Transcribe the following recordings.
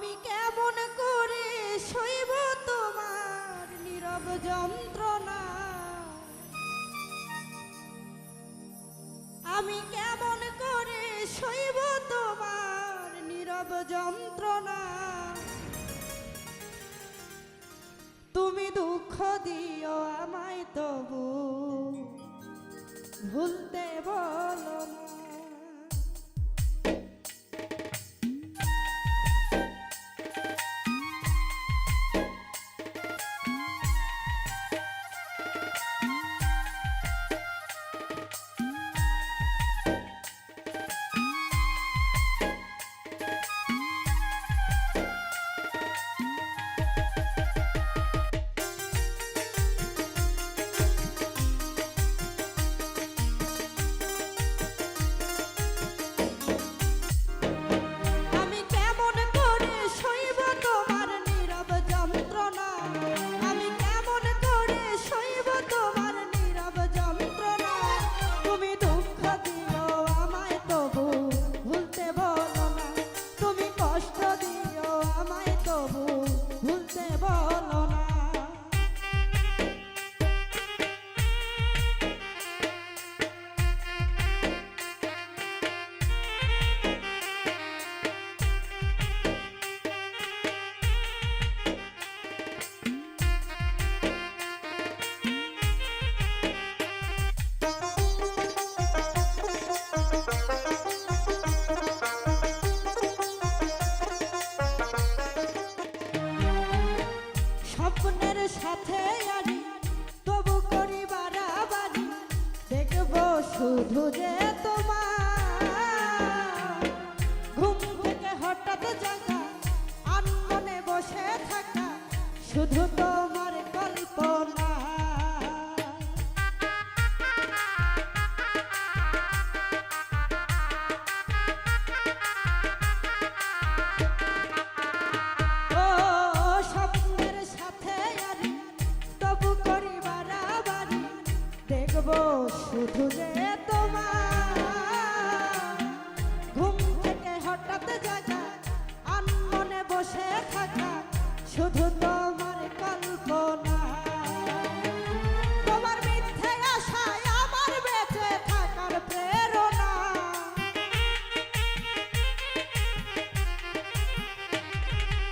আমি কেমন করে সইব তোমার নীরব যন্ত্রণা, আমি কেমন করে সইব তোমার নীরব যন্ত্রণা। তুমি দুঃখ দিও আমায় তবু ভুলতে বলো না। শুধু যে তোমার ঘুম থেকে হঠাৎ জাগা আনমনে বসে থাকা, শুধু তোমার কল্পনা। ও স্বপ্নের সাথে আরি তবু করি বাড়াবাড়ি, দেখবো শুধু যে ঘুম থেকে হঠাৎ জাগা আনমনে বসে থাকা, শুধু তোমার কল্পনা। তোমার মিথ্যে আশায় আমার বেঁচে থাকার প্রেরণা,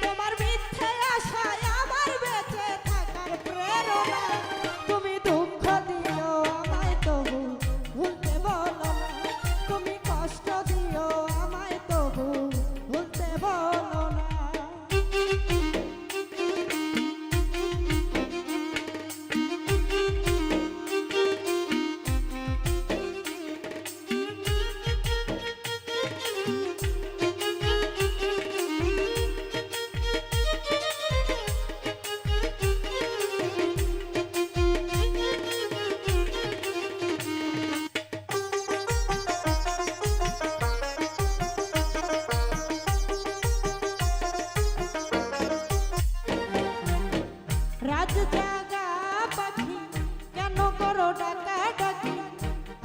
তোমার মিথ্যে আশায় আমার বেঁচে থাকার প্রেরণা। তুমি দুঃখ দিও আমায় তবু ভুলতে বলো না, তুমি কষ্ট দিও আমায় তবু ভুলতে বলো না।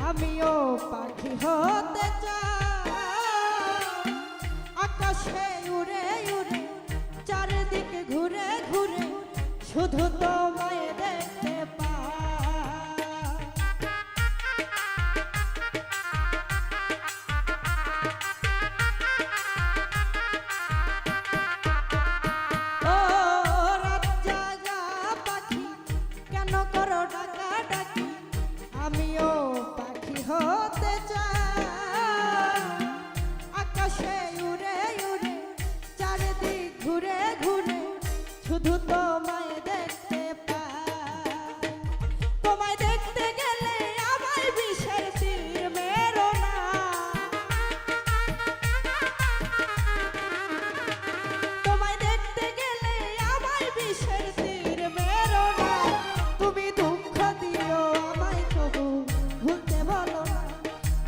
আমিও পাখি হতে চাই, আকাশে উড়ে উড়ে চারিদিকে ঘুরে ঘুরে শুধু তোমায় দেখতে পাই। ও রাত জাগা পাখি কেন করো ডাকা ডাকি, আমিও হতে চাই, আকাশে উড়ে উড়ে চারিদিক ঘুরে ঘুরে শুধু তোমায় দেখতে পাই। তোমায় দেখতে গেলে আমায় বিষের তীর মেরো না, তোমায় দেখতে গেলে আমায় বিষের তীর মেরো না। তুমি দুঃখ দিও আমায় তবু ভুলতে বলো না,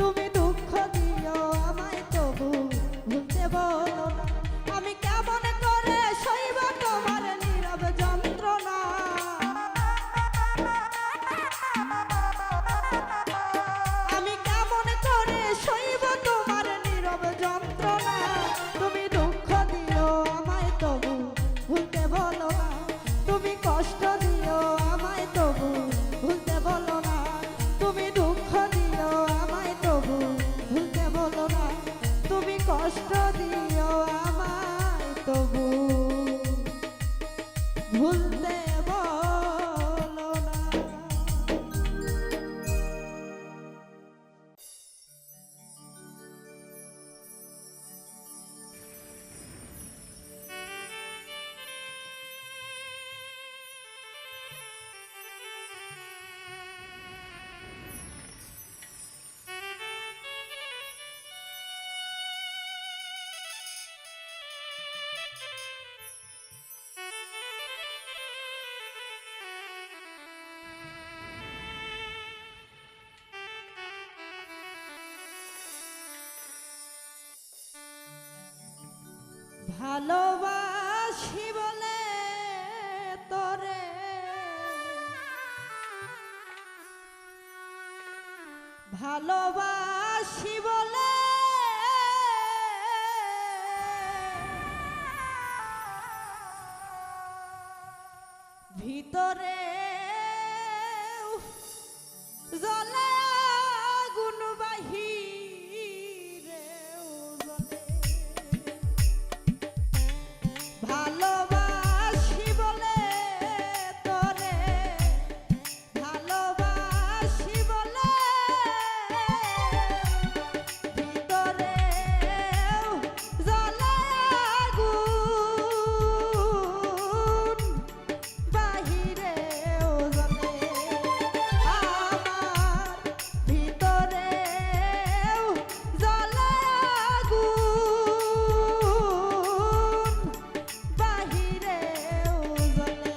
তুমি দুঃখ দিও আমায় তবু ভুলতে বলো না। আমি কেমন করে সইব তোমার নীরব যন্ত্রণা। কষ্ট দিও আমায় তবু ভুলতে বলো না। ভালোবাসি বলে তোরে ভালোবাসি বলে ভিতরে জ্বলে আগুন বাহিরে জ্বলে ভালোবাসি বলে তোরে ভালোবাসি বলে ভিতরে জ্বলে আগুন বাহিরেও জ্বলে আমার ভিতরেও জ্বলে আগুন বাহিরেও জ্বলে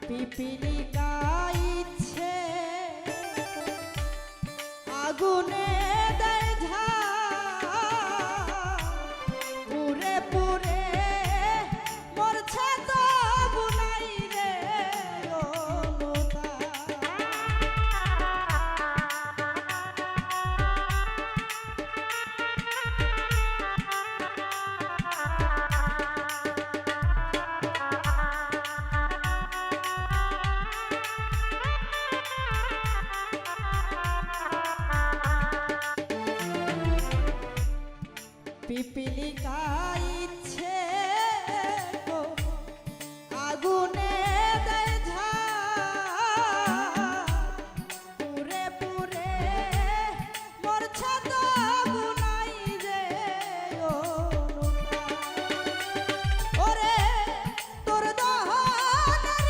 পিপিলিকা ইচ্ছে আগুনে দেয় ঝাঁ পুরে পুরে মরছে তবু নাই রে অনুতা পিপিলিকা ইচ্ছে গো আগুনে দেয় ঝাঁ পুরে পুরে মরছে তবু নাই রে অনুতা ওরে তোর দহনের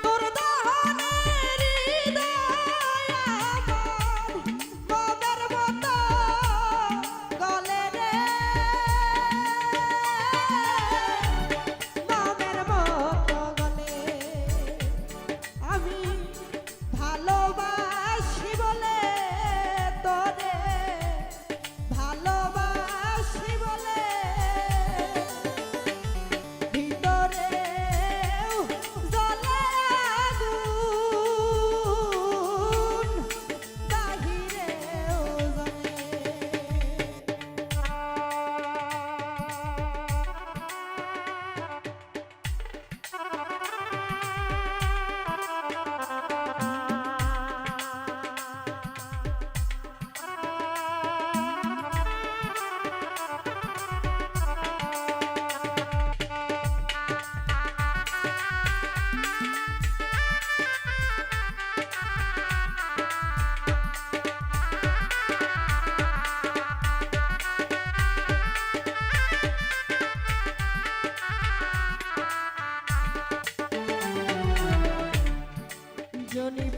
তোর দহনেরই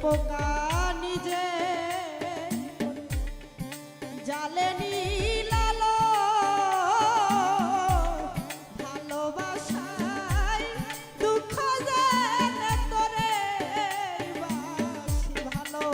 পোকা নিজে জালে নীলালো ভালোবাসায় দুঃখ জেনে তোরে বাসি ভালো।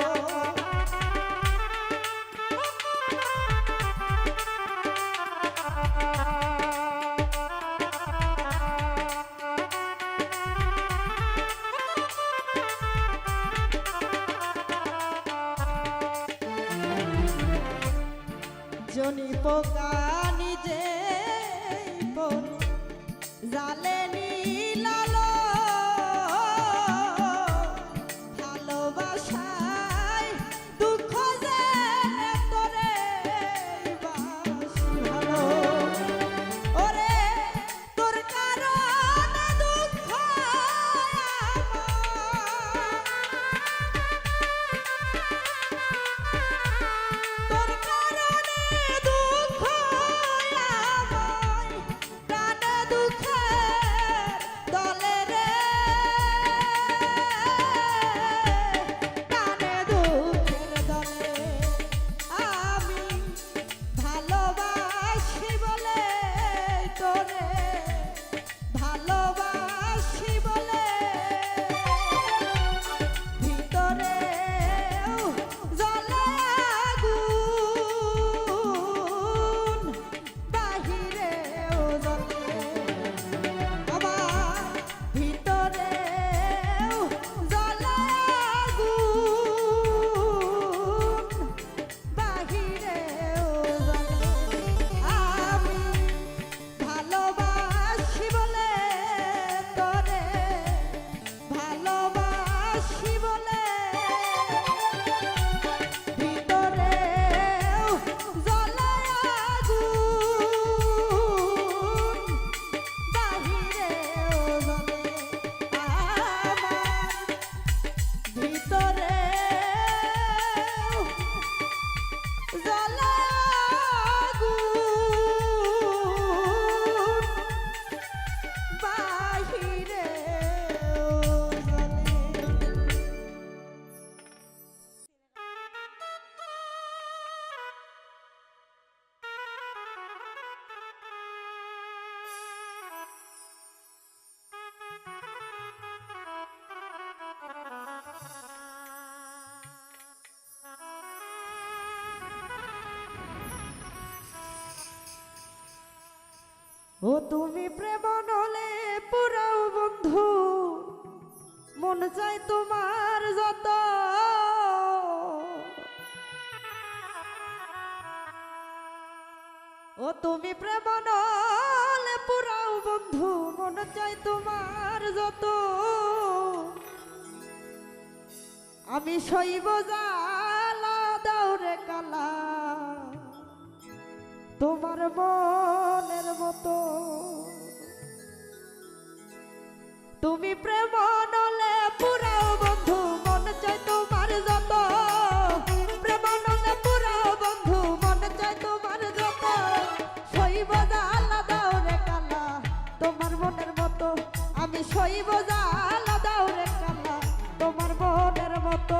জনি পোকা নিজে জালে নীলালো ভালোবাসায় দুঃখ জেনে তোরে বাসি ভালো। ওরে তোর কারণে দুঃখ তোর কারণে দুঃখ আমায় প্রাণে দুঃখের দলে রে প্রাণে দুঃখের দলে আমি ভালোবাসি বলে তোরে ভালোবাসি বলে ভিতরে জ্বলে আগুন বাহিরেও জ্বলে আমার ভিতরেও জ্বলে আগুন বাহিরেও জ্বলে আমি ভালোবাসি বলে তোরে ভালোবাসি বলে ভিতরেও জ্বলে আগুন বাহিরেও জ্বলে আমার ভিতরেও জ্বলে আগুন বাহিরেও ও তুমি প্রেম নলে পুরাও বন্ধু মন চাই তোমার যত ও তুমি প্রেম নলে পুরাও বন্ধু মন চাই তোমার যত আমি শৈব জ্বালা দাউরে কালা তোমার মনের মতো তুমি প্রেম নলে পুরাও বন্ধু মন চাই তোমার যত প্রেম নলে পুরাও বন্ধু মন চাই তোমার যত শৈব জ্বালা দাউরে কালা তোমার মনের মতো আমি শৈব জ্বালা দাউরে কালা তোমার মনের মতো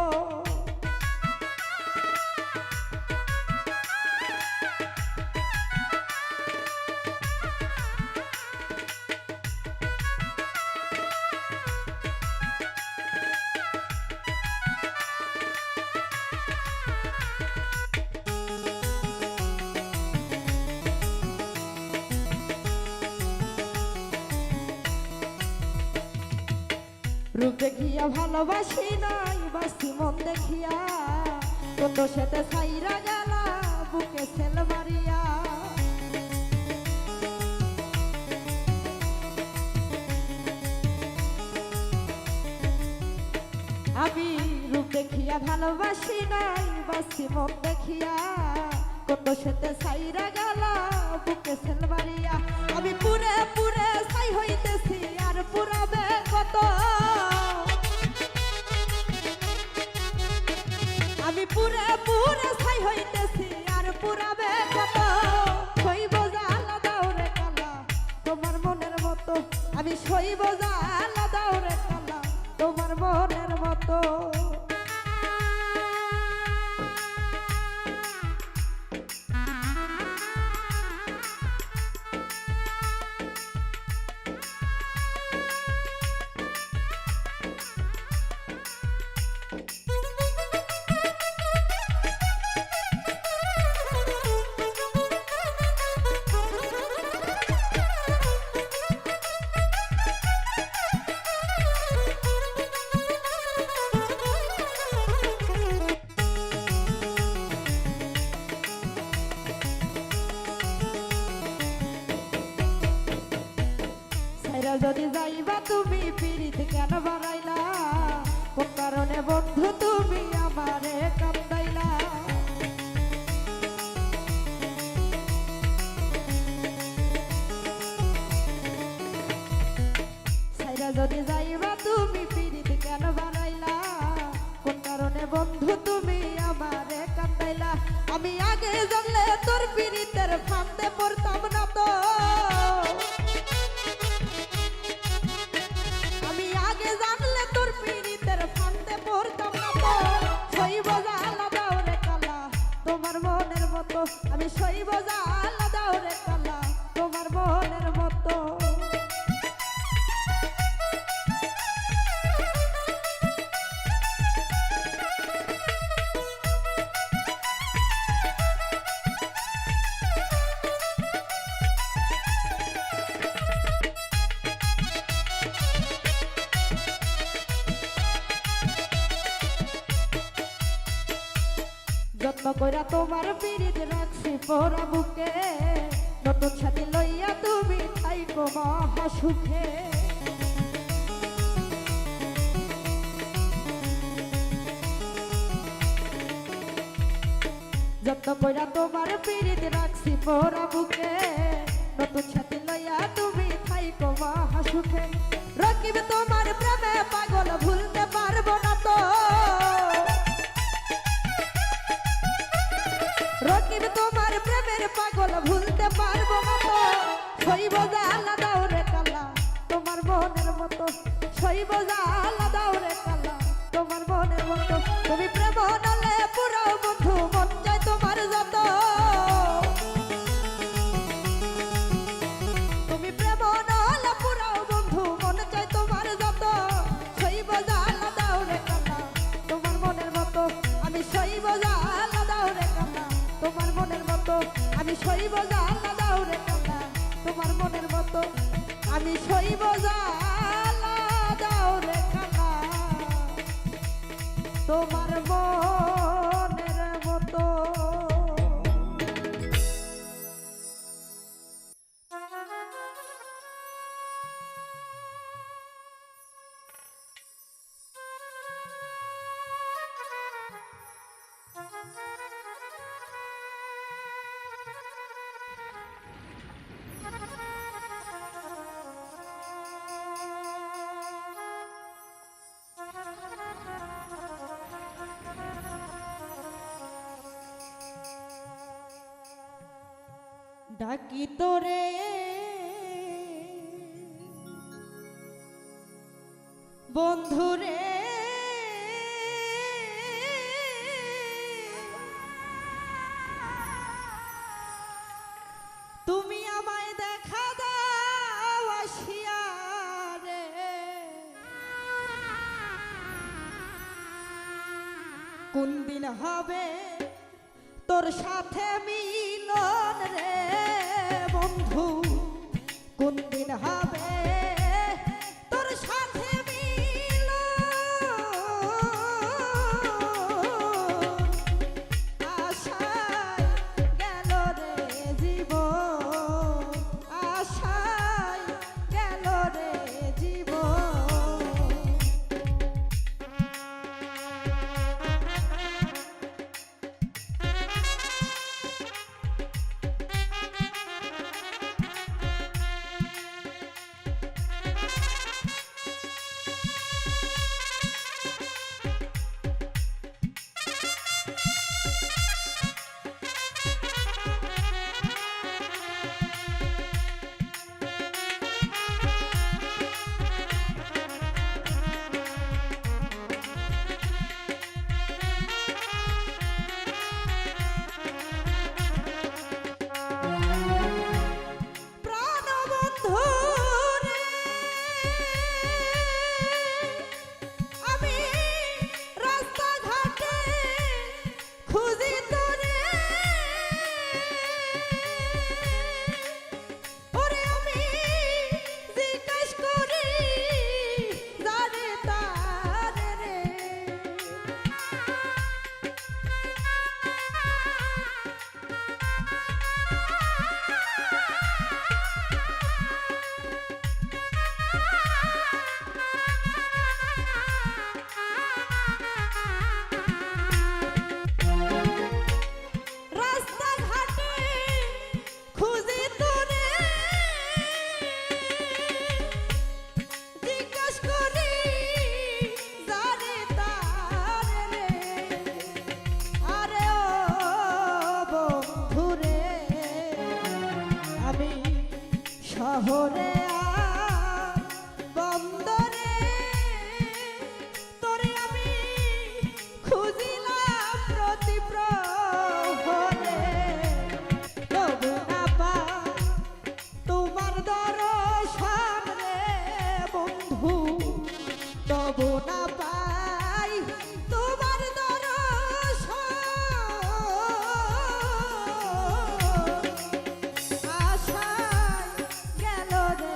রূপ দেখিয়া ভালোবাসি নাই বাসি মন দেখিয়া কত সেতে ছাইরা গেলা বুকে সেল মারিয়া আমি রূপ দেখিয়া ভালোবাসি নাই বাসি মন দেখিয়া কত সেতে ছাইরা গেলা বুকে সেল মারিয়া আমি পুরে পুরে ছাই হইতেছি আর পুরাবে কত আমি পুরে পুরে ছাই হইতেছি আর পুরাবে কত শৈব জ্বালা দাউরে কালা তোমার মনের মতো আমি শৈব জ্বালা দাউরে কালা তোমার মনের মতো যদি যাইবা তুমি পিরিত কেন বাড়াইলা কোন কারণে বন্ধু তুমি আমারে কান্দাইলা সাইরা যদি যাইবা তুমি পিরিত কেন বাড়াইলা কোন কারণে বন্ধু তুমি আমারে কান্দাইলা আমি আগে জানলে তোর পিরিতের ফান্দে পড়তাম না তো আমি আগে জানলে তোর পিরিতের ফান্দে পড়তাম না তো সইব জালা দাও রে কালা তোমার মনের মতো আমি সইব জালা দাও রে কালা তোমার মনের মতো যত্ন কইরা তোমার পিরিত রাখছি পোড়া বুকে নতুন সাথী লইয়া তুমি থাইকো মহা সুখে যত্ন কইরা তোমার পিরিত রাখছি পোড়া বুকে নতুন সাথী লইয়া তুমি থাইকো মহা সুখে রকিব তোমার প্রেমে পাগল ভুলতে পারবো না তো রকিব তোমার প্রেমের পাগল ভুলতে পারবো না তো সইব জালা দাও রে কালা তোমার মনের মতো সইব জালা দাও রে কালা তোমার মনের মতো তুমি প্রেম নালে পুরো বন্ধু মন যায় তোমার যত তুমি প্রেম নালে পুরো বন্ধু মন চায় তোমার যত সইব জালা দাও রে কালা তোমার মনের মতো আমি সইব জালা দাও রে কালা তোমার মনের মতো আমি সইব জালা দাও রে কালা তোমার মনের মতো আমি সইব জালা দাও রে কালা তোমার মনের মতো ডাকি তোরে বন্ধুরে তুমি আমায় দেখা দাও আসিয়া রে কোন দিন হবে তোর সাথে মিলন রে বন্ধু কোন দিন হবে তোর সাথে মিলন আশায় গেল রে জীবন আশায় গেল রে জীবন শহরে আর বন্দরে তোরে আমি খুঁজিলাম প্রতি প্রহরে তবু না পাই তোমার দর্শন রে বন্ধু তবু না পাই তোমার দর্শন আশায় গেল রে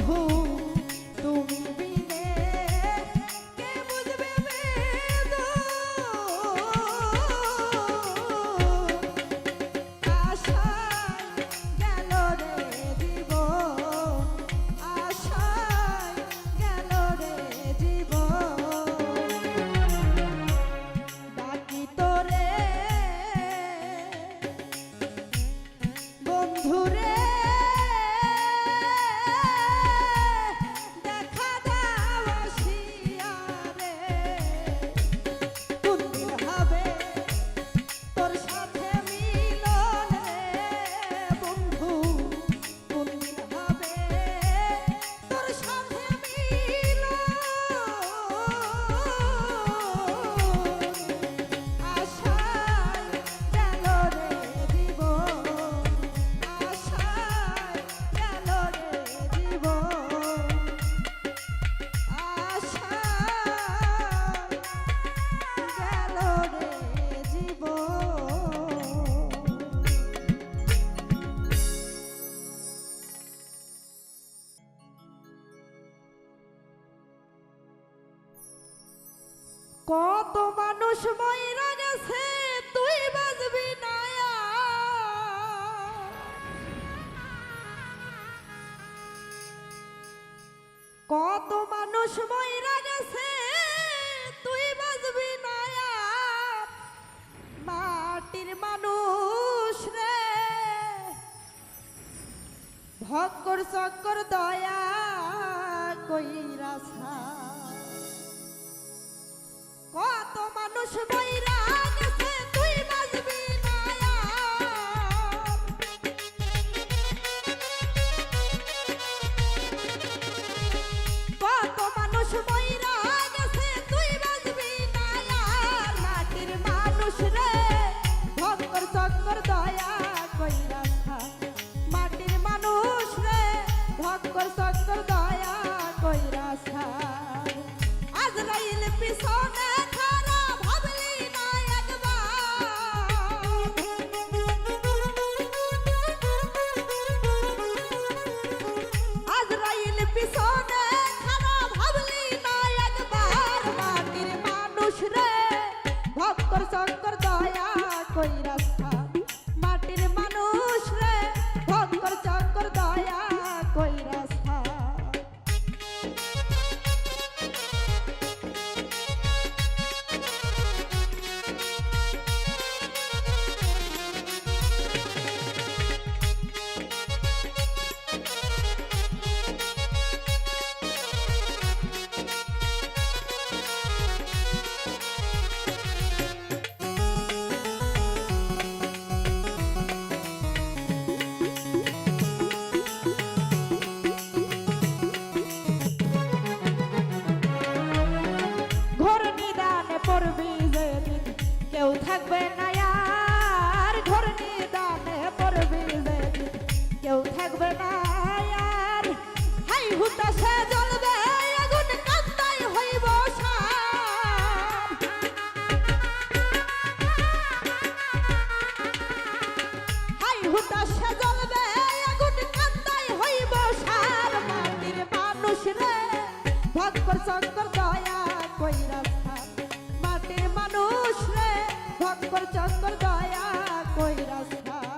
বন্ধু তুমি বিনে কে বুঝবে আশায় গেল রে জীবন, আশায় গেল রে জীবন। ডাকি তোরে বন্ধুরে দেখা দাও আসিয়া রে, কোনদিন হবে তোর সাথে মিলন রে বন্ধু, কোনদিন হবে তোর সাথে মিলন। আশায় গেল রে জীবন, আশায় গেল রে জীবন, আশায় গেল রে জীবন। কত মানুষ মইরা গেছে তুই বাজবি না আর। কত মানুষ মইরা গেছে তুই বাজবি না আর। মাটির মানুষ রে ভক্কর চক্কর দয়া কইরা ছাড়। কত মানুষ মইরা গেছে তুই বাজবি না আর। কত মানুষ মইরা গেছে তুই বাজবি না আর। মাটির মানুষ রে ভক্কর চক্কর দয়া কইরা ছাড়। মাটির মানুষ রে ভক্কর চক্কর দয়া কইরা ছাড়। আজরাইল পিছনে খারা ভাবলি না একবার। আজরাইল পিছনে খারা ভাবলি না একবার। মাটির মানুষ রে ভক্কর চক্কর দয়া কইরা ছাড়। মাটির মানুষ রে ভক্কর চক্কর দয়া কইরা ছাড়। ঘোর নিদানে পড়বি যেদিন কেউ থাকবে না আর। ঘোর নিদানে পড়বি যেদিন কেউ থাকবে না আর। হাই হুতাশে জ্বলবে আগুন কান্দাই হইব সার। হাই হুতাশে জ্বলবে আগুন কান্দাই হইব সার। মাটির মানুষ রে ভক্কর চক্কর দয়া কইরা ছাড়। মাটির মানুষ রে ভক্কর চক্কর দয়া কইরা ছাড়।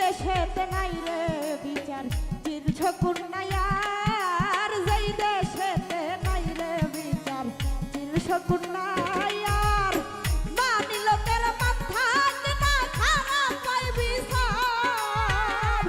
দেশেতে নাই রে বিচার চিরঝকুন নায়ার, যেই দেশেতে নাই রে বিচার চিরঝকুন নায়ার, মানিল তের মাথা না খারাপ পাই বিচার।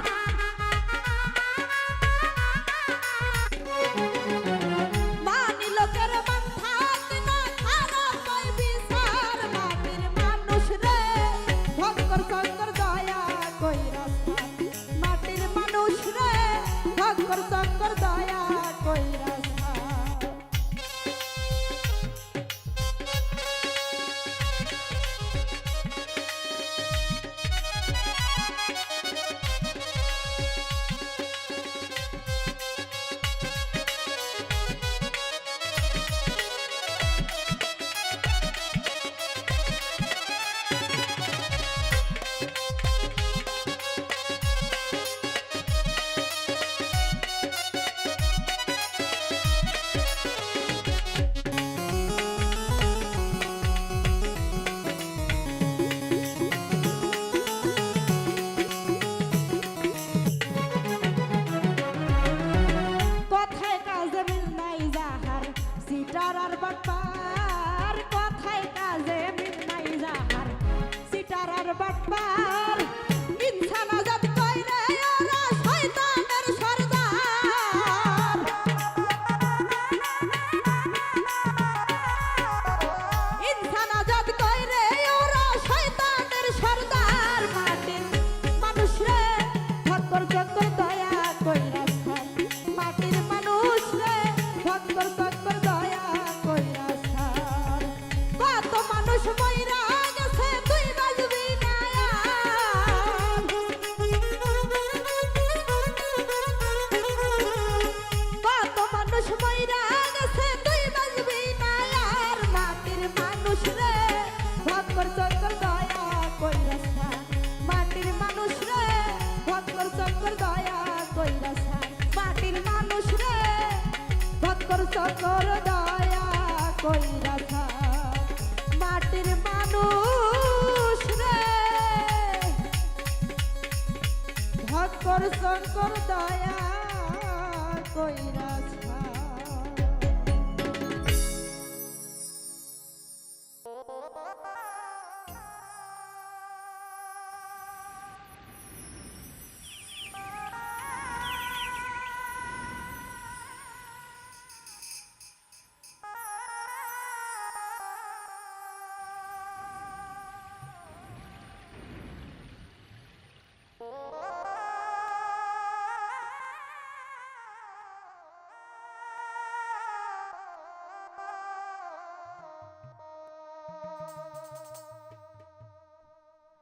শঙ্কর দয়া কইরা ছাড় মাটির মানুষ রে ভক্কর শঙ্কর দয়া কইরা ছাড় মাটির মানুষ রে ভক্কর শঙ্কর দয়া কইরা ছাড়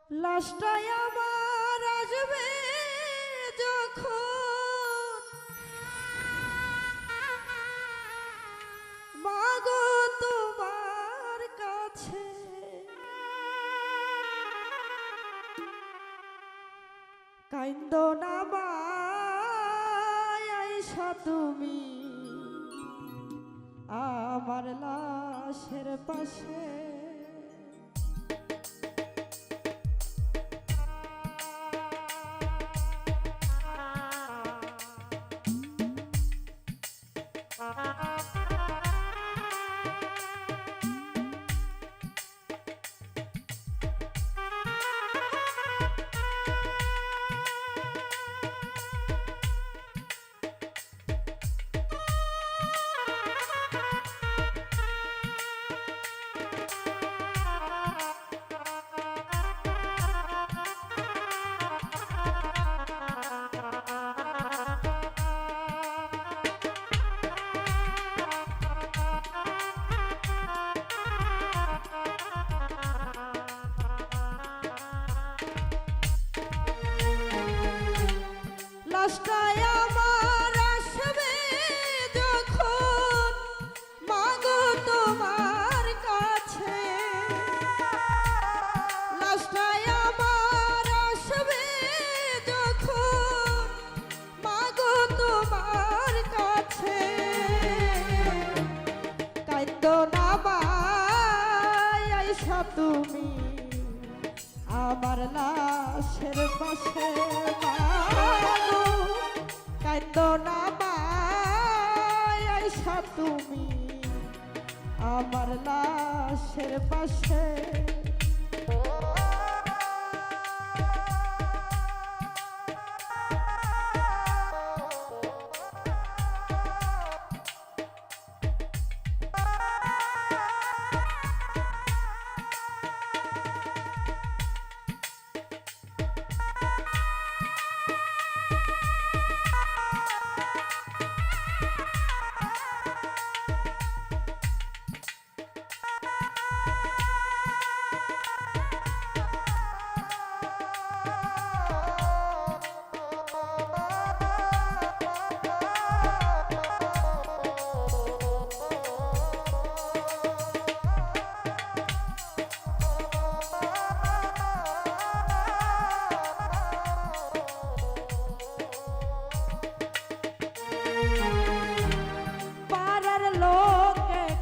লাশটাই আমার আসবে যখন মাগো তোমার কাছে কাইন্দো না মায় আইসা তুমি আমার লাশের পাশে লাশটাই আমার আসবে যখন মাগো তোমার কাছে লাশটাই আমার আসবে যখন মাগো তোমার কাছে কাইন্দো না মায় আইসা তুমি আমার লাশের পাশে মাগো কাইন্দো না মায় আইসা তুমি আমার লাশের পাশে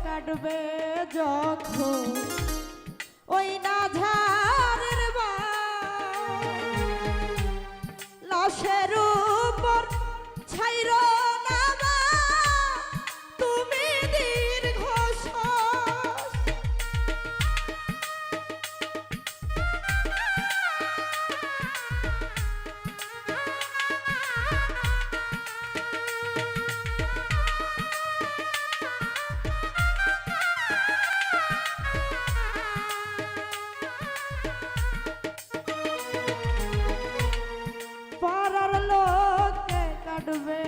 কাটবে যখন ওই না ঝাড়ের লাশের উপর ছাইর না মা তুমি দীর্ঘ শ্বাস কাটবে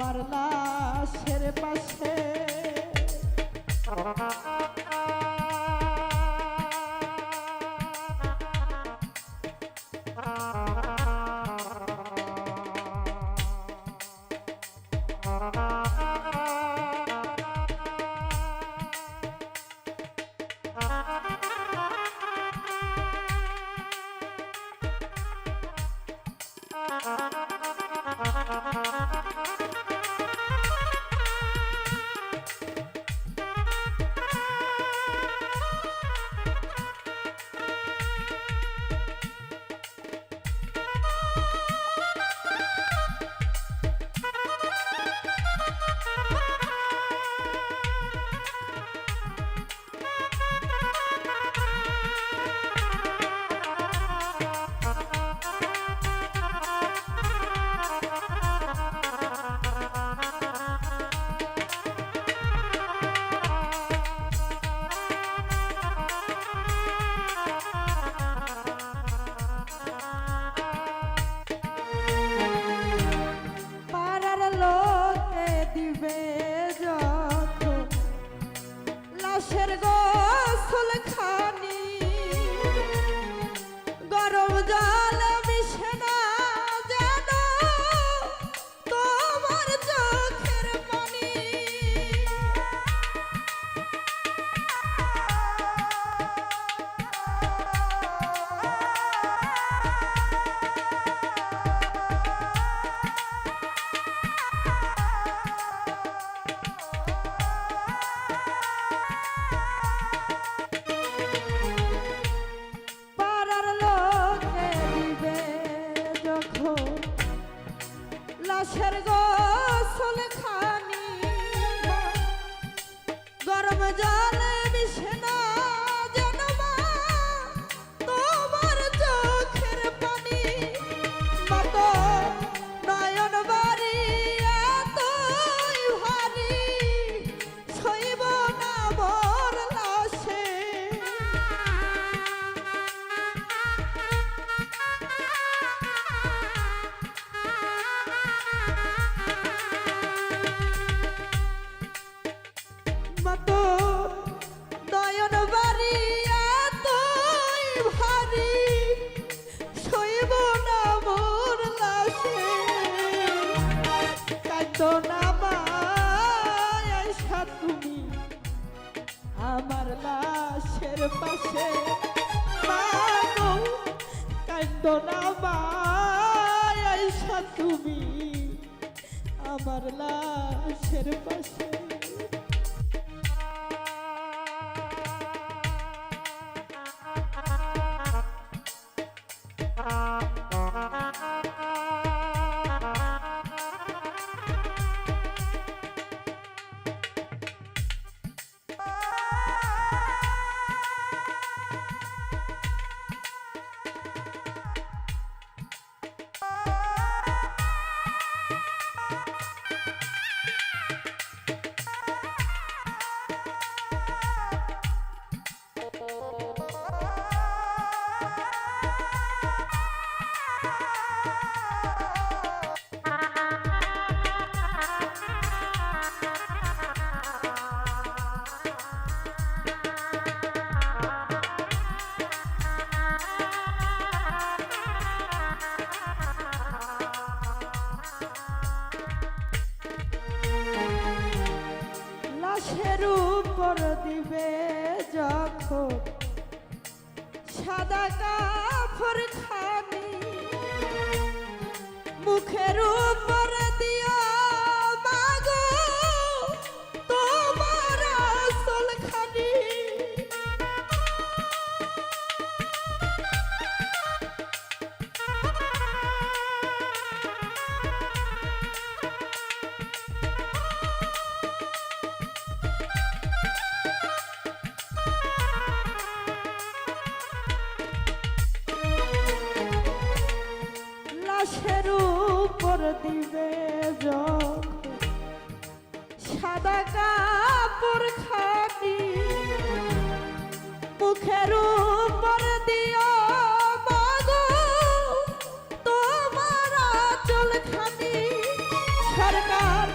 আমার লাশের পাশে লাশের গোসল খানি গরম জল মিশে না যেন তোমার চোখের পানি লাশের গোসল খানি গরম জলে মিশে না যেন তোমার চোখের পানি মত নয়ন বাড়ি এতই ভারী সইব না মোর লাশে মতো নয়ন বাড়ি এতই ভারী সইব না মোর লাশে কাঁদো না আয়সা তুমি আমার লাশের পাশে মাগো কাঁদো না আয়সা তুমি আমার লাশের পাশে লাশের উপর দিবে যখন সাদা কাপড় খানি মুখের উপর দিয়া মাগো তোমার আসল খানি লাশের উপর দিবে যখন সাদা কাপড় খানি মুখের উপর দিও মাগো তোমার আঁচল খানি সরকার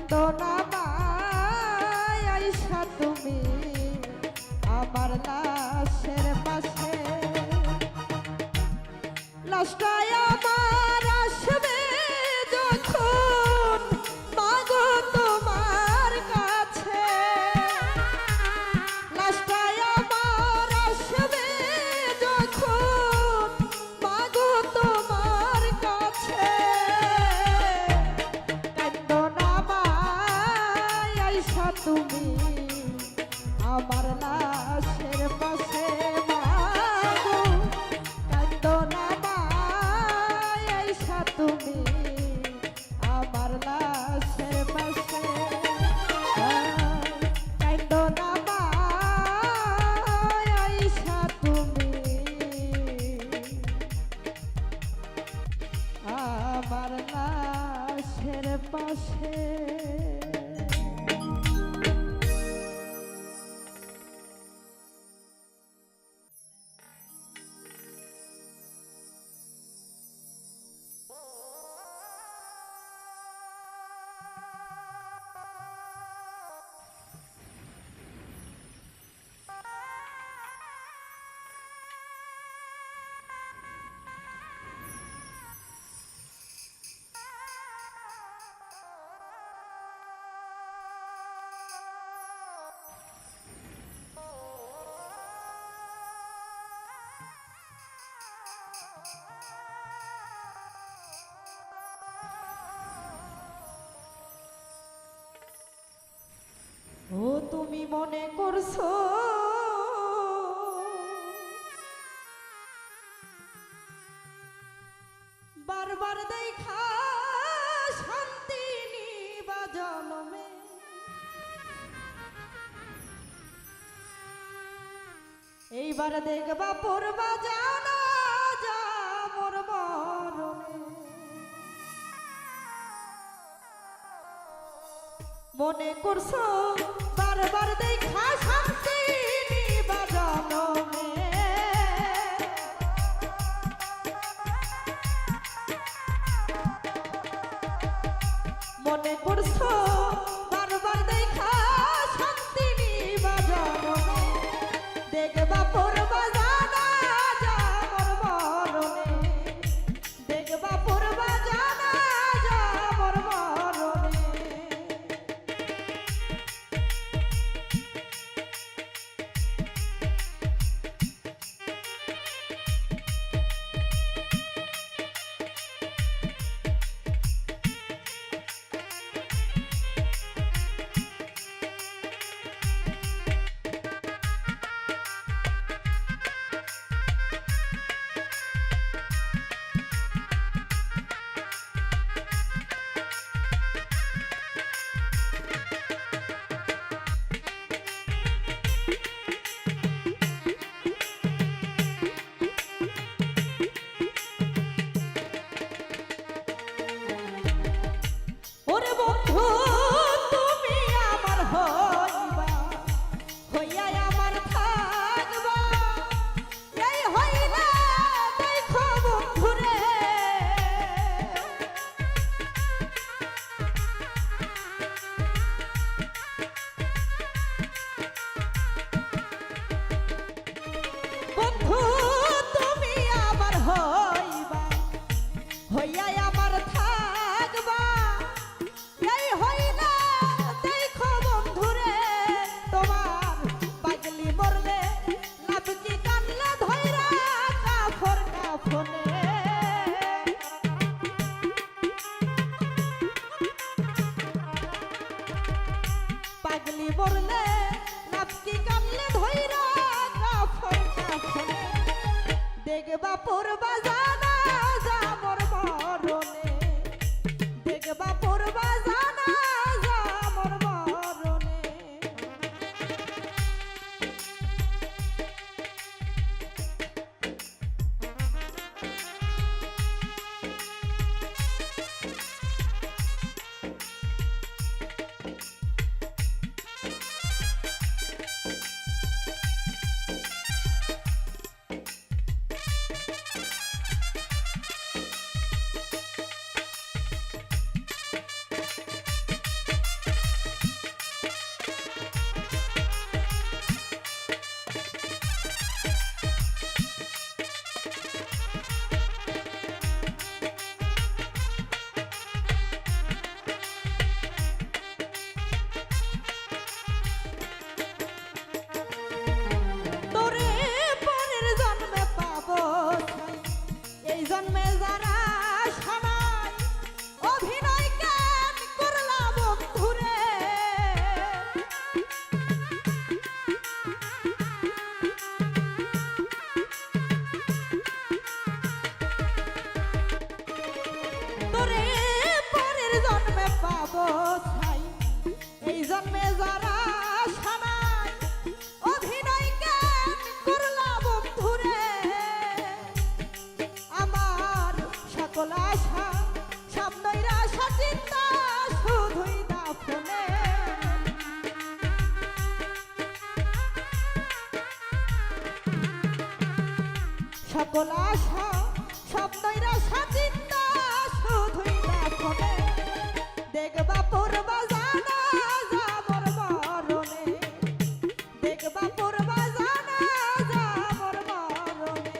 কান্দো না মাই আইসা তুমি আমার লাশের পাশে লাশটায় আমার আসবে যখন মাগো তোমার কাছে লাশটায় আমার আসবে যখন মাগো তোমার কাছে কান্দো না মাই আইসা তুমি আমার লাশের পাশে মাগো কান্দো না মাই আইসা তুমি আমার লাশের পাশে কান্দো না মাই আইসা তুমি আমার লাশের পাশে ও তুমি মনে করছো বারবার দেখা শান্তি নিবা জনমে এইবার দেখবা পড়বা জানা যা মোর মরণে মনে করছো বারবার দেখা শান্তি নিবা জনমে মনে করছো বারবার দেখা শান্তি নিবা জনমে দেখবা পড়বা জানা যা মোর মরণে দেখবা পড়বা জানা যা মোর মরণে ওরে বন্ধু তুমি আমার হইবা হইয়া আমার থাকবা এই হইলা দেখো বন্ধুরে বন্ধু তুমি আমার হইবা হইয়া আমার থাকবা এই হইলা দেখো বন্ধুরে তোমার পাগলি মরলে লাভ কি কানলে ধইরা কাফর কাফনে পাগলি মরলে লাভ কি কানলে ধইরা কাফর কাফনে দেখবা পড়বা জানা যা মোর মরণে দেখবা পড়বা জানা যা মোর মরণে সকল আশা স্বপ্নইরা সাজিন্দা শুধুই দেখনে দেখবা পূর্বা জানা যাবর মরণে দেখবা পূর্বা জানা যাবর মরণে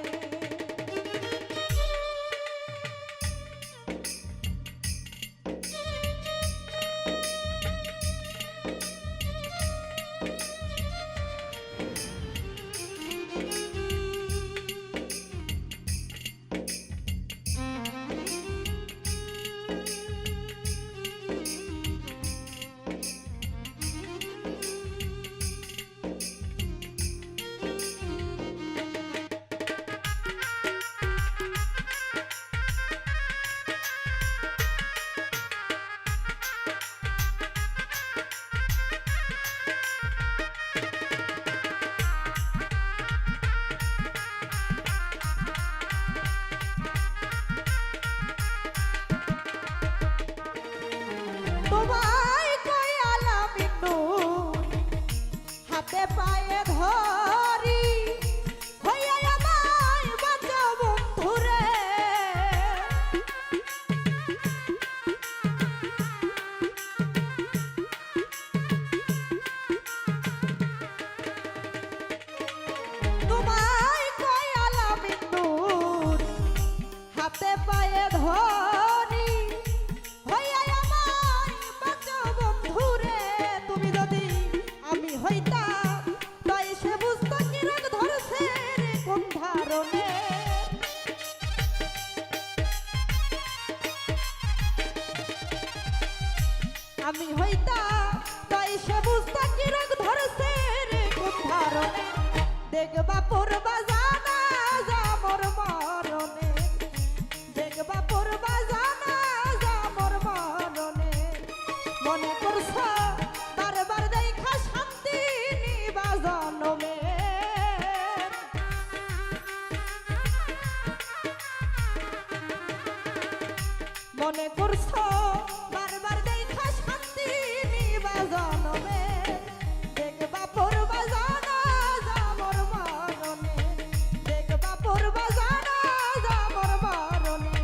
তোমায় কয়ালাম নূর হাতে পায়ে ধরি হইয়া আমায় বাঁচাও বন্ধুরে তোমায় কয়ালাম নূর হাতে পায়ে ধরি হইয়া আমায় বাঁচাও বন্ধুরে তুমি যদি আমি হইতাম তাই সে বুঝতো কি রোগ ধরছে রে কোন ধারণে আমি হইতাম তাই সে বুঝতো কি রোগ ধরছে রে কোন ধারণে দেখবা পূর্বা জানা যাবর মরণে দেখবা পূর্বা জানা যাবর মরণে মনে করছ বারবার দেখা শান্তি নিবা জনমে মনে করছ বারবার দেখা শান্তি নিবা জনমে দেখবা পূর্বা জানা যাবর মরণে দেখবা পূর্বা জানা যাবর মরণে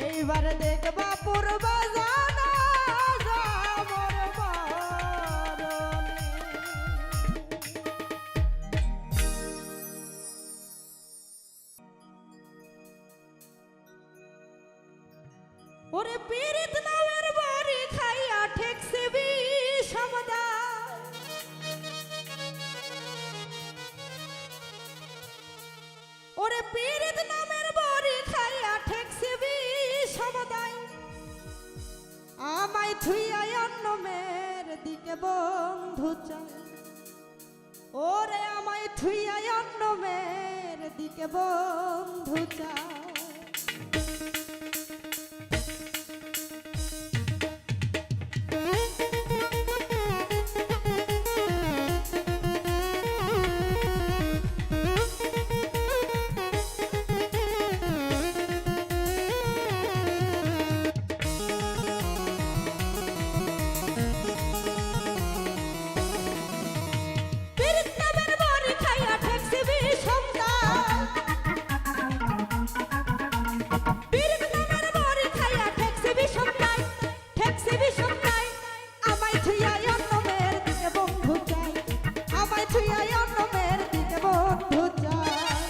এইবার দেখবা পূর্বা জানা যাবর মরণে ওরে পীড়িত নামের বাড়ি খাইয়া ঠেকছে বিষমদায় ওরে পীড়িত নামের বাড়ি খাইয়া ঠেকছে বিষমদায় আমায় থুইয়া অন্য মেয়ের দিকে বন্ধু চাই ওরে আমায় থুইয়া অন্য মেয়ের দিকে বন্ধু চাই পীড়িত নামের বাড়ি খাইয়া ঠেকছে বিষমদায় পীড়িত নামের বাড়ি খাইয়া ঠেকছে বিষমদায় আমায় থুইয়া অন্য মেয়ের দিকে বন্ধু চাই আমায় থুইয়া অন্য মেয়ের দিকে বন্ধু চাই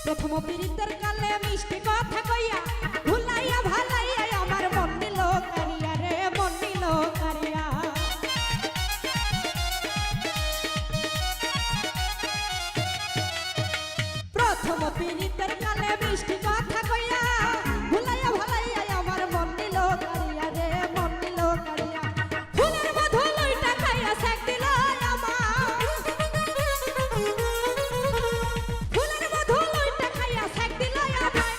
প্রথম পীড়িতের কালে মিষ্টি কথা কইয়া ভুলাইয়া ভালাইয়া আমার মন নিল কারিয়া রে মন নিল কারিয়া প্রথম পীড়িতের কালে মিষ্টি কথা কইয়া ভুলাইয়া ভালাইয়া আমার মন নিল কারিয়া রে মন নিল কারিয়া ফুলের মধু লইটা খাইয়া সেক দিল আমার ফুলের মধু লইটা খাইয়া সেক দিল আমায়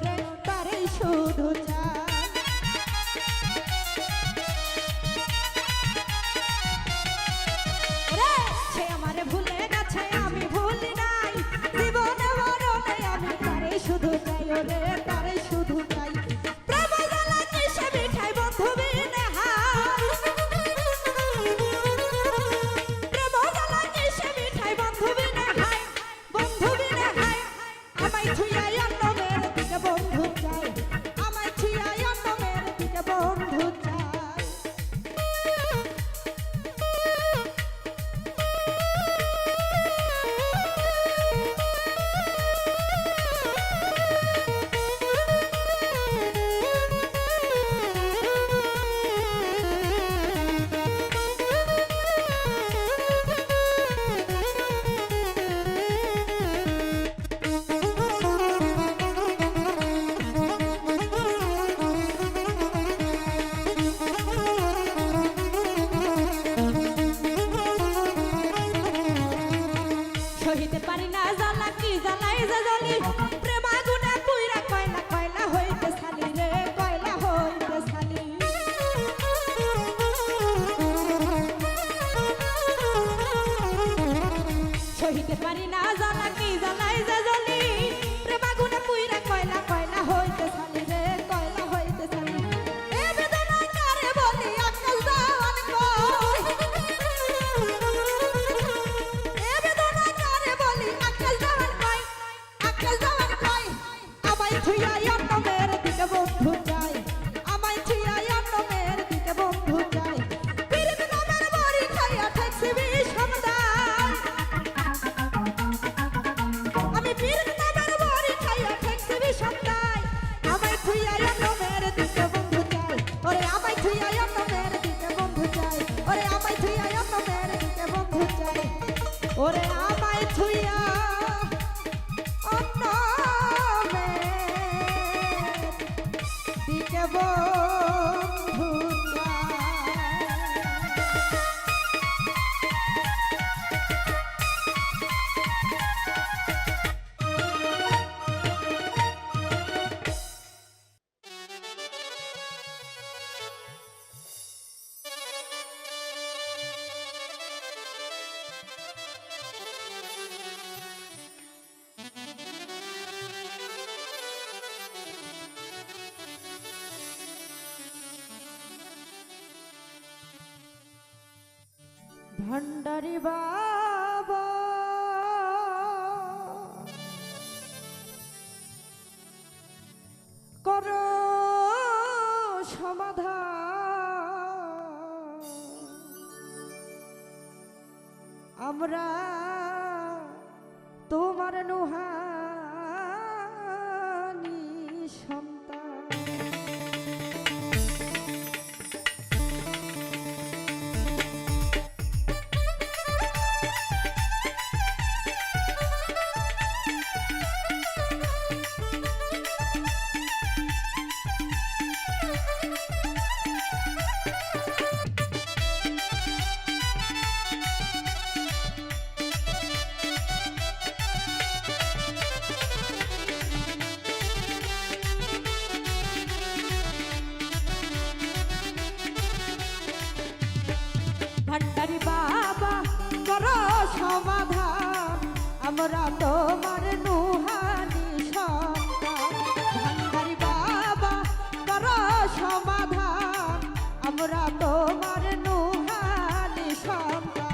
রে তারে শুধু চাই। রে সে আমারে ভুলে গেছে আমি ভুলি নাই, জীবনে মরণে আমি তারে শুধু চাই, ওরে তারে শুধু চাই। প্রেম জ্বালা কিসে মিঠাই বন্ধু বিনে হাই, প্রেম জ্বালা কিসে মিঠাই বন্ধু বিনে হাই, বন্ধু বিনে হাই। আমায় ছুঁয়া অন্য মেয়ের দিকে বন্ধু চাই, আমায় ছুঁয়া অন্য মেয়ের দিকে বন্ধু চাই। সহিতে পারি না জ্বালা কি জ্বালাই যে জ্বলি, প্রেম আগুনে পুইরা কয়লা কয়লা হইতে ছালি রে কয়লা হইতে ছালি। সহিতে পারি না জ্বালা কি জ্বালাই যে জ্বলি, প্রেম আগুনে পুইরা কয়লা কয়লা হইতে ছালি রে কয়লা হইতে ছালি। এ বেদনা কারে বলি আকাশ দেওয়ান কই, এ বেদনা কারে বলি আকাশ দেওয়ান কই, আকাশ দেওয়ান কই। আমায় ছুঁয়া অন্য মেয়ের দিকে বন্ধু চাই, আমায় ছুঁয়া অন্য মেয়ের দিকে বন্ধু চাই। পীড়িত নামের বাড়ি খাইয়া ঠেকছি বিষম দায়, আমি পীড়িত নামের বাড়ি খাইয়া ঠেকছি বিষম দায়। আমায় ছুঁয়া অন্য মেয়ের দিকে বন্ধু চাই, ওরে আমায় ছুঁয়া অন্য মেয়ের দিকে বন্ধু চাই, ওরে আমায় ছুঁয়া অন্য মেয়ের দিকে বন্ধু চাই, ওরে আমায় ছুঁয়া অন্য মেয়ের দিকে বন্ধু চাই। ভান্ডারি বাবা করো সমাধান, আমরা তোমার নুহানি সন্তান। ভান্ডারি বাবা করো সমাধান, আমরা তোমার নুহানি সন্তান। ভান্ডারি বাবা করো সমাধান, আমরা তোমার নুহানি সন্তান।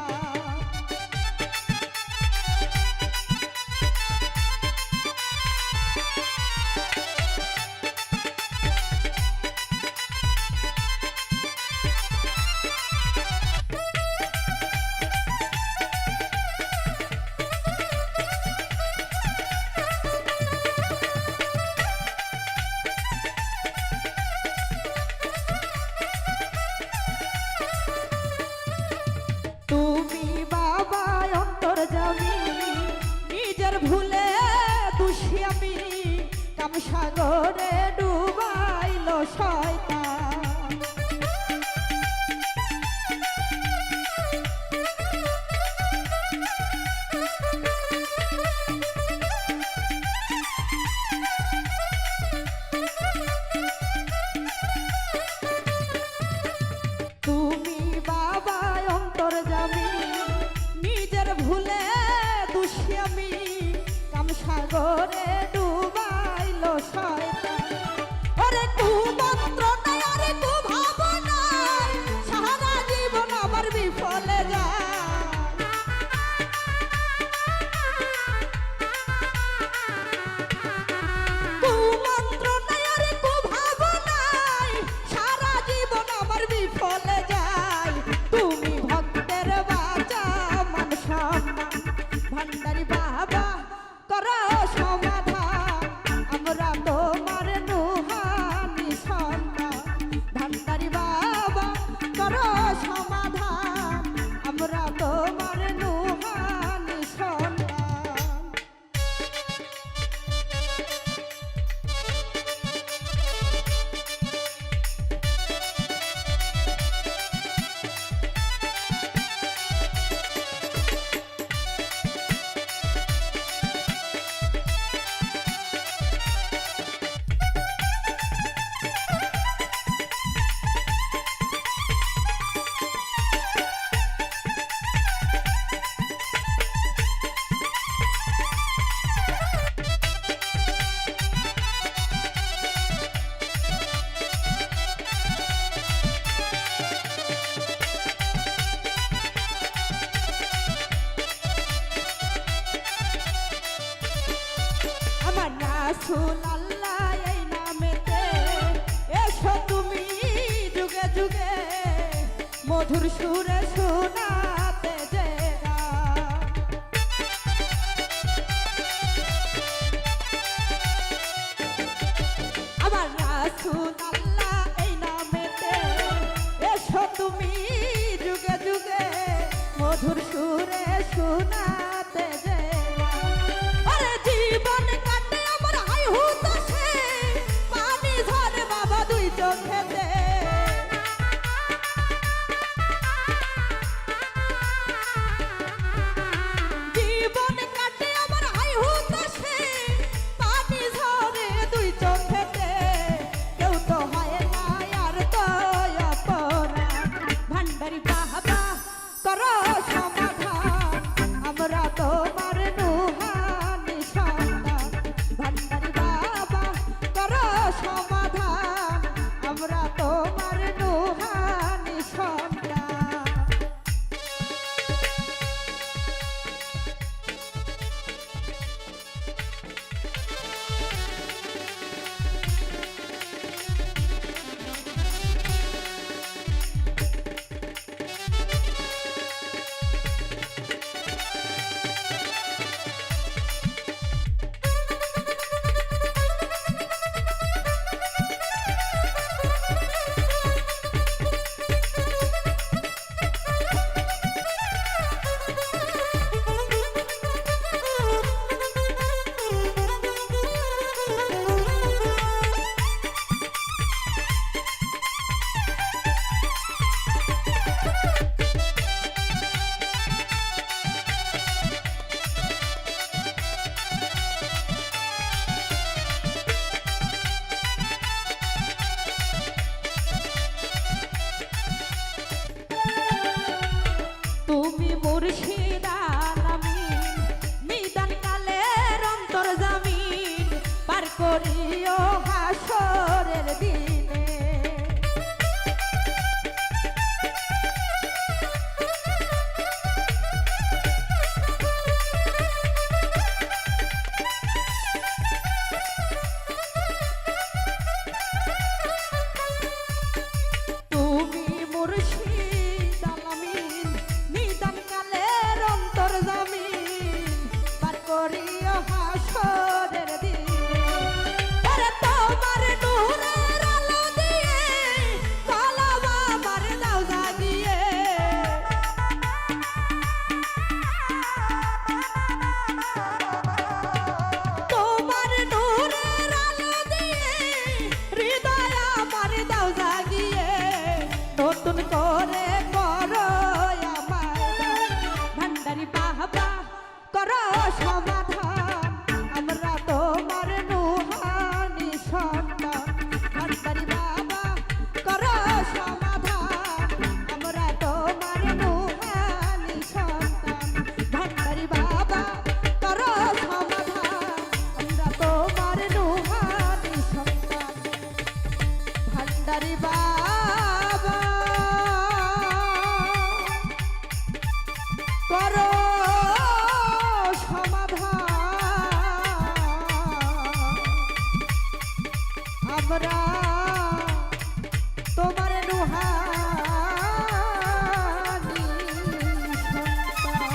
সাগরে ডুবাইল শয়তান। রাসূল আল্লাহ এই নামেতে এসো তুমি যুগে যুগে মধুর সুরে শোনাতে যে গান। আমার রাসূল আল্লাহ এই নামেতে এসো তুমি যুগে যুগে মধুর সুরে শোনাতে যে গান। আরে জীবন কাটে আমার হাই হুতাশে পানি ঝরে বাবা দুই চোখেতে। জীবন কাটে আমার হাই হুতাশে পানি ঝরে দুই চোখেতে। কেউ তো হয় না আর তো অপরাধ ভান্ডারি বাবা করো সমাধান আমরা তোমার নুহানি সন্তান। ভান্ডারি বাবা করো সমাধান আমরা তোমার নুহানি সন্তান। তুমি মুর্শিদ আলামিন নিদান কালের অন্তর জামিন পার করিও হাসরের দিনে। তুমি মুর্শিদ আলামিন নিদান কালের অন্তর জামিন পার করিও হাসরের দিনে। আরে তোমার নূরের আলো দিয়ে কলম আমার দাও জাগিয়ে। তোমার নূরের আলো দিয়ে হৃদয় আমার দাও জাগিয়ে। নতুন করে করো আমায় দান ভান্ডারি বাবা করো সমাধান আমরা তোমার নুহানি সন্তান। ভান্ডারি বাবা করো সমাধান আমরা তোমার নুহানি সন্তান। ভান্ডারি বাবা করো সমাধান আমরা তোমার নুহানি সন্তান। ভান্ডারি বাবা করো সমাধান আমরা তোমার নুহানি সন্তান।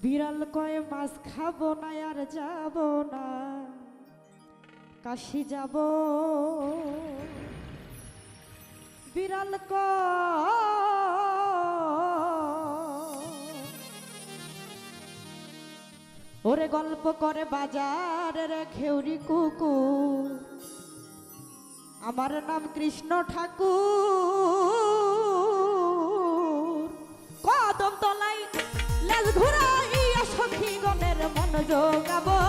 বিড়াল কয় মাছ খাবো না আর যাব না কাশি যাব। বিড়াল ওরে গল্প করে বাজারের খেউরি কুকুর আমার নাম কৃষ্ণ ঠাকুর। কদম তলাই লেজ ঘুরাইয়া সখী গণের মন জোগাবো।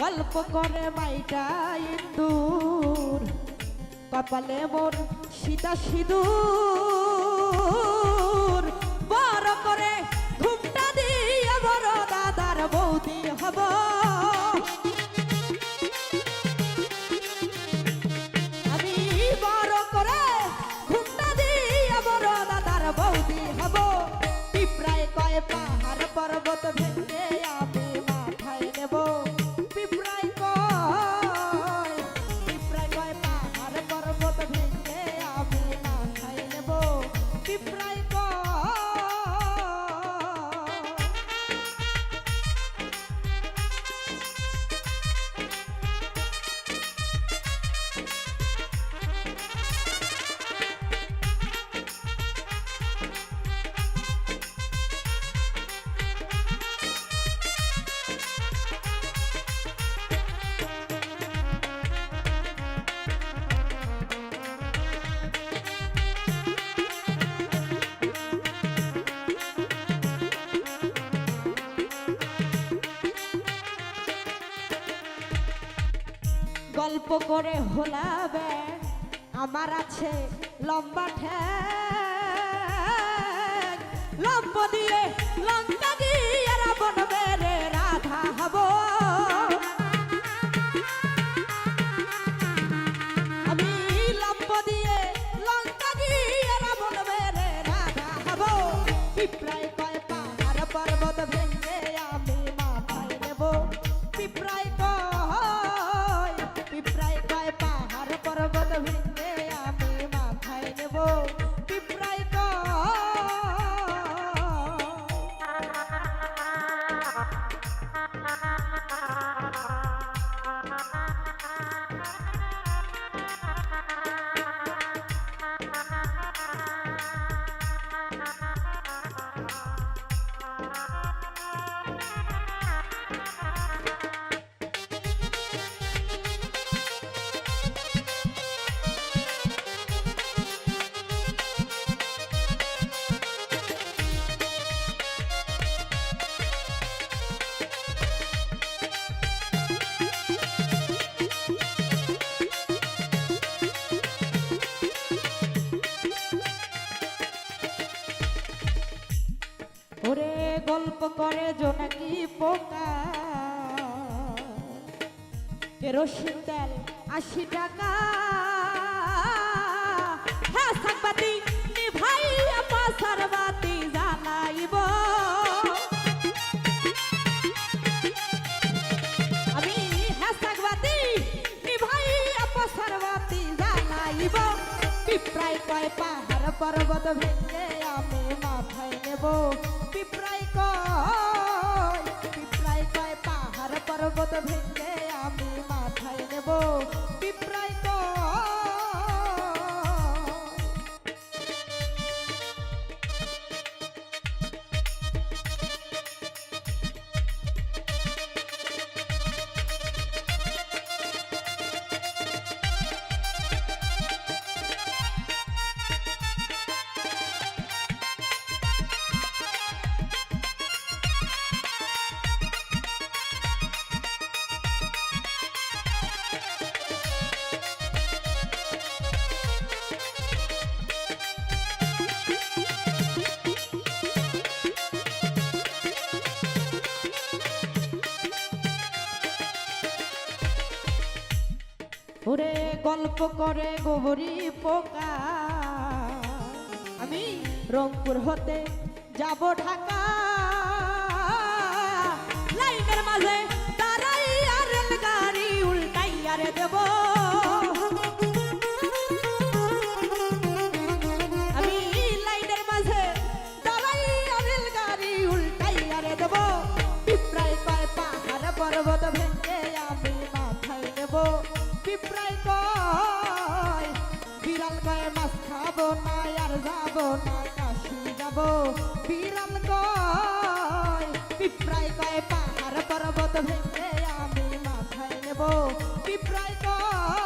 গল্প করে মাইটা ইন্দুর কপালে মোর সীতা সিঁদুর বড় করে ঘুমটা দিয়ে বড় দাদার বৌদি হব আমি বড় করে ঘুমটা দিয়ে বড় দাদার বৌদি হব পিঁপড়ায় কয় পাহাড় পর্বত ভেঙে আমি মাথায় নেব পিঁপড়ায় কয় পাহাড় পর্বত ভেঙে আমি মাথায় নেব পিঁপড়ায় গল্প করে হোলাবে আমার আছে লম্বা ঠ্যাং লম্ব দিয়ে লঙ্কা দিয়ে রাবণ মেরে রাধা হব আমি লম্ব দিয়ে লঙ্কা দিয়ে রাবণ মেরে রাধা হব পিঁপড়ায় কয় পাহাড় পর্বত ভেঙে আমি মাথায় নেব পিঁপড়ায় কয় পাহাড় পর্বত ভেঙে আমি মাথায় নেব পিঁপড়ায় ওরে গল্প করে জোনাকি পোকা কেরোসিন তেল 80 টাকা হ্যাঁ সাকবাতি নিভাইয়া পাশার বাতি জ্বালাইব আমি হ্যাঁ সাকবাতি নিভাইয়া পাশার বাতি জ্বালাইব পিঁপড়ায় কয় পাহাড় পর্বত ভেঙে আমি মাথায় নেব পিঁপড়ায় কয় পাহাড় পর্বত ভেঙে আমি মাথায় নেব পিঁপড়ায় ওরে গল্প করে গোবরি পোকা আমি রংপুর হতে যাব ঢাকা লাইনের মাঝে দাঁড়াই আর রেলগাড়ি উল্টাইয়া রে দেব আমি লাইনের মাঝে দাঁড়াই আর রেলগাড়ি উল্টাইয়া রে দেব পিঁপড়ায় কয় পাহাড় পর্বত ভেঙে আমি মাথায় নেব পিঁপড়ায় কয় বিড়াল কয় মাছ খাবো না আর যাবো না কাশি যাব বিড়াল কয় পিঁপড়ায় কয় পাহাড় পর্বত ভেঙে আমি মাথায় নেব পিঁপড়ায় কয়